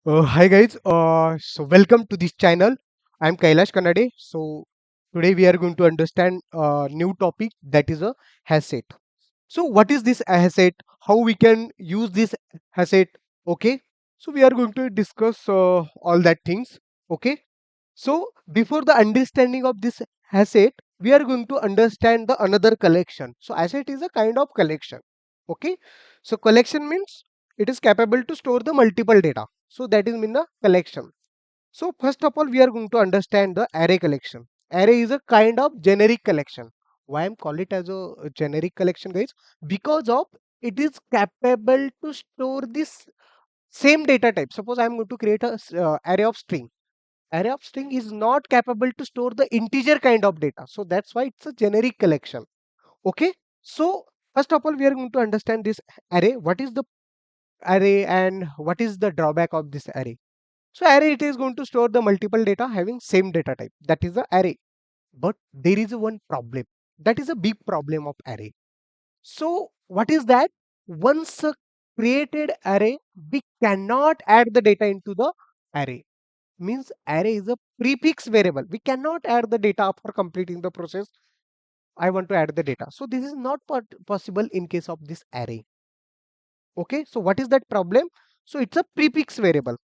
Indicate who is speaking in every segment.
Speaker 1: Hi guys, so welcome to this channel. I'm Kailash Kanade. So today we are going to understand a new topic, that is a HashSet. So what is this HashSet? How we can use this HashSet? Okay. So we are going to discuss all that things. Okay. So before the understanding of this HashSet, we are going to understand the another collection. So HashSet is a kind of collection. Okay. So collection means it is capable to store the multiple data. So that is mean the collection. So first of all, we are going to understand the array collection. Array is a kind of generic collection. Why I'm call it as a generic collection, guys? Because of it is capable to store this same data type. Suppose I'm going to create a array of string. Array of string is not capable to store the integer kind of data. So that's why it's a generic collection. Okay. So first of all, we are going to understand this array. What is the array and what is the drawback of this array? So array, it is going to store the multiple data having same data type. That is the array. But there is one problem. That is a big problem of array. So what is that? Once a created array, we cannot add the data into the array. Means array is a prefix variable. We cannot add the data after completing the process. I want to add the data. So this is not possible in case of this array. Okay. So what is that problem? So it's a prefix variable.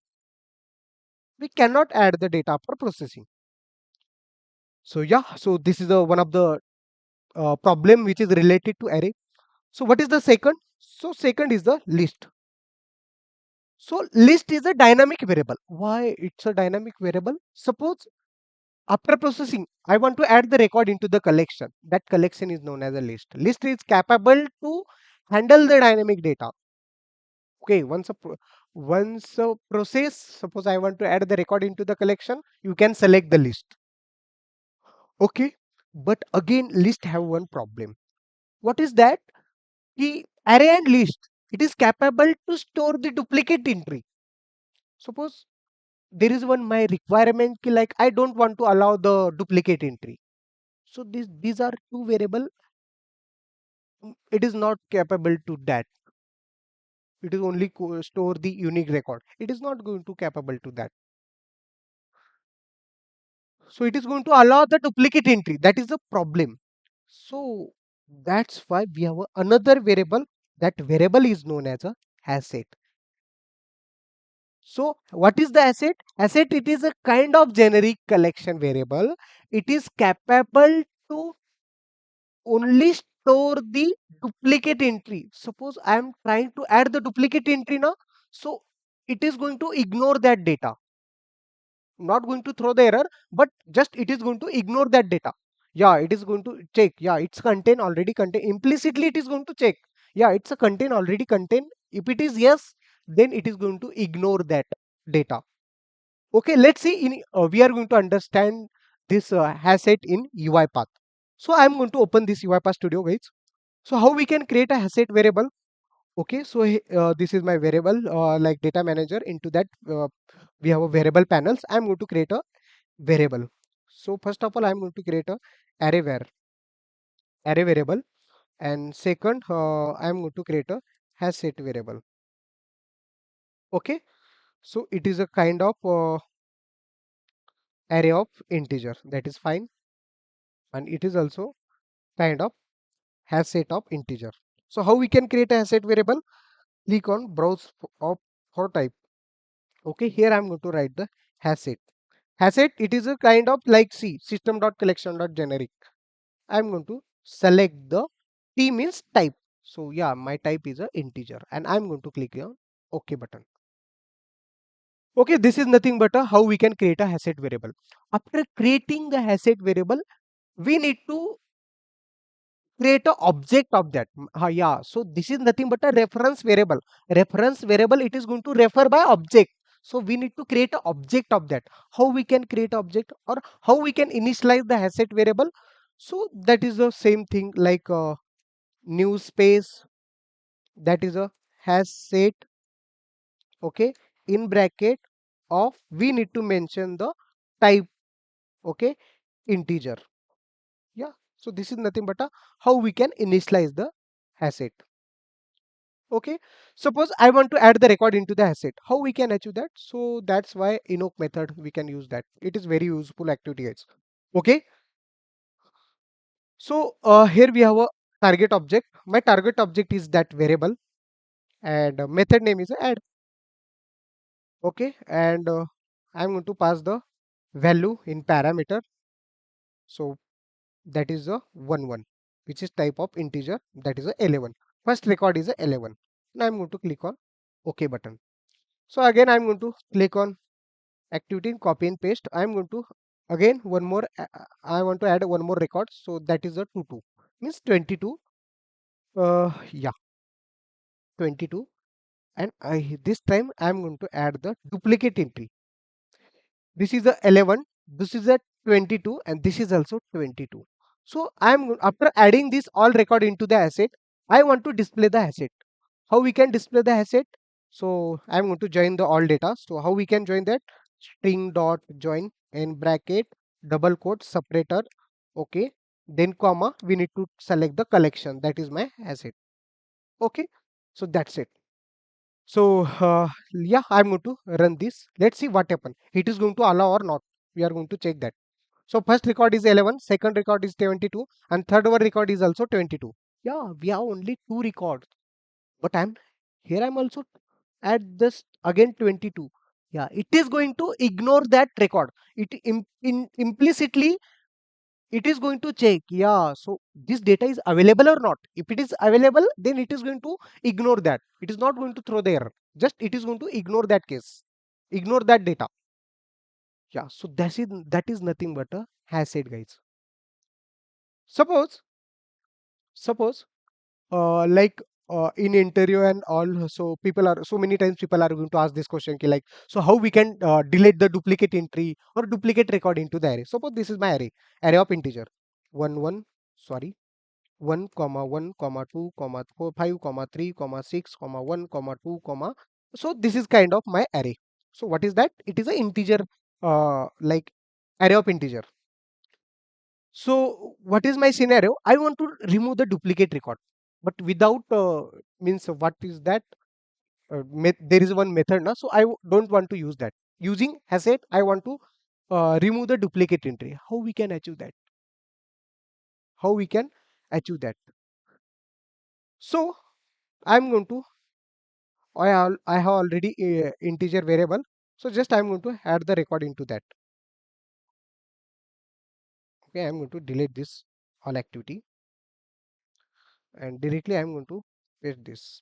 Speaker 1: We cannot add the data after processing. So yeah, so this is one of the problem which is related to array. So what is the second? So second is the list. So list is a dynamic variable. Why it's a dynamic variable? Suppose after processing, I want to add the record into the collection. That collection is known as a list. List is capable to handle the dynamic data. Okay, once a process, suppose I want to add the record into the collection, you can select the list. Okay, but again, list have one problem. What is that? The array and list, it is capable to store the duplicate entry. Suppose there is one my requirement like I don't want to allow the duplicate entry. So these are two variable. It is not capable to that. It is only store the unique record. It is not going to capable to that. So it is going to allow the duplicate entry. That is the problem. So that's why we have another variable. That variable is known as a asset. So what is the asset? Asset, it is a kind of generic collection variable. It is capable to only store the duplicate entry. Suppose I am trying to add the duplicate entry now. So it is going to ignore that data. Not going to throw the error, but just it is going to ignore that data. Yeah, it is going to check. Yeah, it's contain already contain. Implicitly, it is going to check. Yeah, it's a contain already contain. If it is yes, then it is going to ignore that data. Okay, let's see. We are going to understand this asset in UiPath. So I'm going to open this UiPath Studio, guys. So how we can create a asset variable? Okay, so this is my variable like data manager. Into that we have a variable panels. I'm going to create a variable. So first of all, I'm going to create a array variable, and second, I'm going to create a HashSet variable. Okay, so it is a kind of array of integer, that is fine, and it is also kind of HashSet of integer. So how we can create a HashSet variable? Click on browse for type. Okay, here I'm going to write the HashSet. HashSet, it is a kind of like C system.collection.generic. I'm going to select the T means type. So yeah, my type is a integer, and I'm going to click on OK button. Okay, this is nothing but how we can create a HashSet variable. After creating the HashSet variable, we need to create a object of that. Yeah, so this is nothing but a reference variable. Reference variable, it is going to refer by object. So we need to create an object of that. How we can create object, or how we can initialize the HashSet variable? So that is the same thing like new space, that is a HashSet. Okay, in bracket of, we need to mention the type. Okay, integer. Yeah, so this is nothing but how we can initialize the HashSet. Okay, suppose I want to add the record into the asset. How we can achieve that? So that's why invoke method we can use that. It is very useful activity, guys. Okay, so here we have a target object. My target object is that variable, and method name is add. Okay, and I'm going to pass the value in parameter. So that is a 1 1, which is type of integer, that is a 11. First record is a 11. Now I'm going to click on OK button. So again I'm going to click on activity, copy and paste. I'm going to again one more I want to add one more record, so that is a 2 2, means 22. Yeah, 22. And this time I'm going to add the duplicate entry. This is a 11, this is a 22, and this is also 22. So after adding this all record into the asset, I want to display the asset. How we can display the asset? So I'm going to join the all data. So how we can join that? String dot join in bracket double quote separator. Okay, then comma, we need to select the collection, that is my asset. Okay, so that's it. So yeah, I'm going to run this. Let's see what happens. It is going to allow or not. We are going to check that. So first record is 11, second record is 22, and third one record is also 22. Yeah, we have only two records, but I'm also at this again 22. Yeah, it is going to ignore that record. Implicitly it is going to check, yeah, so this data is available or not. If it is available, then it is going to ignore that. It is not going to throw the error, just it is going to ignore that case, ignore that data. Yeah, so that is nothing but a hash set, guys. Suppose like in interview and all, so people are so many times people are going to ask this question ki like, so how we can delete the duplicate entry or duplicate record into the array. Suppose this is my array of integer 1 1, sorry, 1 comma 1 comma 2 comma 4 5 comma 3 comma 6 comma 1 comma 2 comma. So this is kind of my array. So what is that? It is an integer, like array of integer. So what is my scenario? I want to remove the duplicate record, but without means what is that? There is one method now, so don't want to use that. Using HashSet, I want to remove the duplicate entry. How we can achieve that? How we can achieve that? So I'm going to I have already integer variable. So just I'm going to add the record into that. Okay, I'm going to delete this all activity, and directly I'm going to paste this.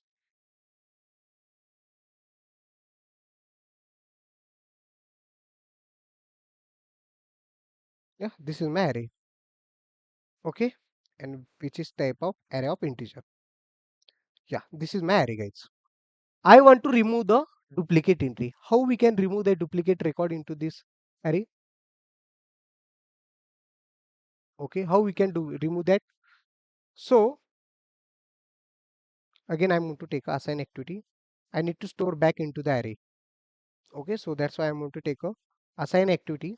Speaker 1: Yeah, this is my array. Okay, and which is type of array of integer. Yeah, this is my array, guys. I want to remove the duplicate entry. How we can remove the duplicate record into this array? Okay, how we can do remove that? So again I'm going to take assign activity. I need to store back into the array. Okay, so that's why I'm going to take a assign activity.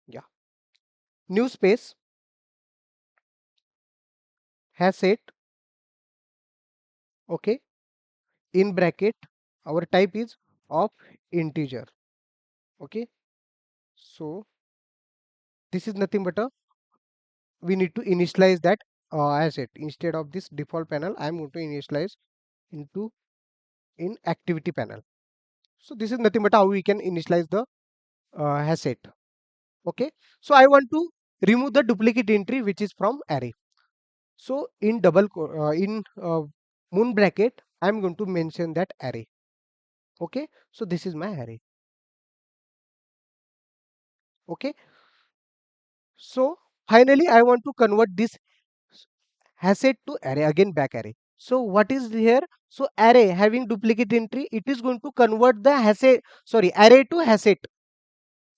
Speaker 1: Yeah, new space has set. Okay, in bracket our type is of integer. Okay, so this is nothing but a, we need to initialize that asset. Instead of this default panel, I'm going to initialize into in activity panel. So this is nothing but how we can initialize the asset. Okay, so I want to remove the duplicate entry which is from array. So in in moon bracket, I'm going to mention that array. Okay, so this is my array. Okay, so finally I want to convert this asset to array, again back array. So what is here? So array having duplicate entry, it is going to convert the asset, sorry, array to asset.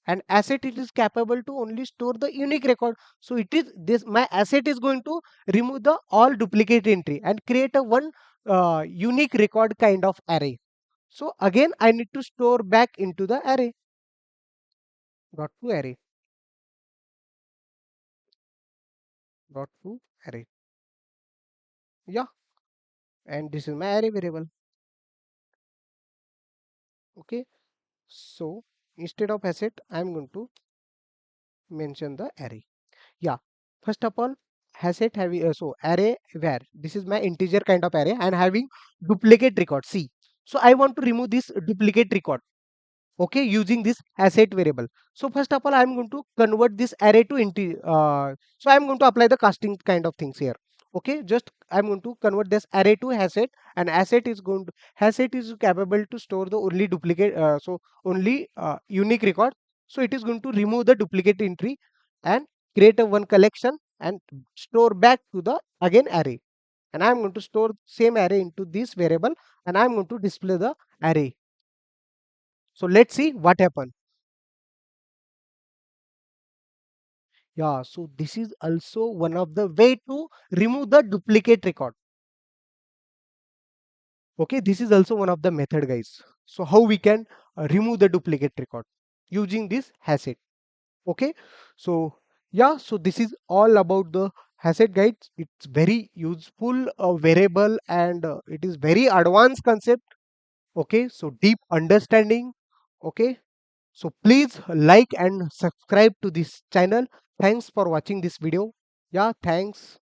Speaker 1: And asset, it is capable to only store the unique record. So it is this, my asset is going to remove the all duplicate entry and create a one unique record kind of array. So again I need to store back into the array, dot to array, dot to array. Yeah, and this is my array variable. Okay, so instead of asset, I'm going to mention the array. Yeah, first of all, asset having so array where this is my integer kind of array and having duplicate record. See, so I want to remove this duplicate record. Okay, using this asset variable. So first of all, I'm going to convert this array to integer. So I'm going to apply the casting kind of things here. Okay, just I'm going to convert this array to asset, and asset is capable to store the only duplicate, so only unique record. So it is going to remove the duplicate entry and create a one collection and store back to the again array. And I'm going to store same array into this variable, and I'm going to display the array. So let's see what happened. Yeah, so this is also one of the way to remove the duplicate record. Okay, this is also one of the method, guys. So how we can remove the duplicate record using this HashSet. Okay, so yeah, so this is all about the HashSet guides. It's very useful variable, and it is very advanced concept. Okay, so deep understanding. Okay, so please like and subscribe to this channel. Thanks for watching this video. Yeah, thanks.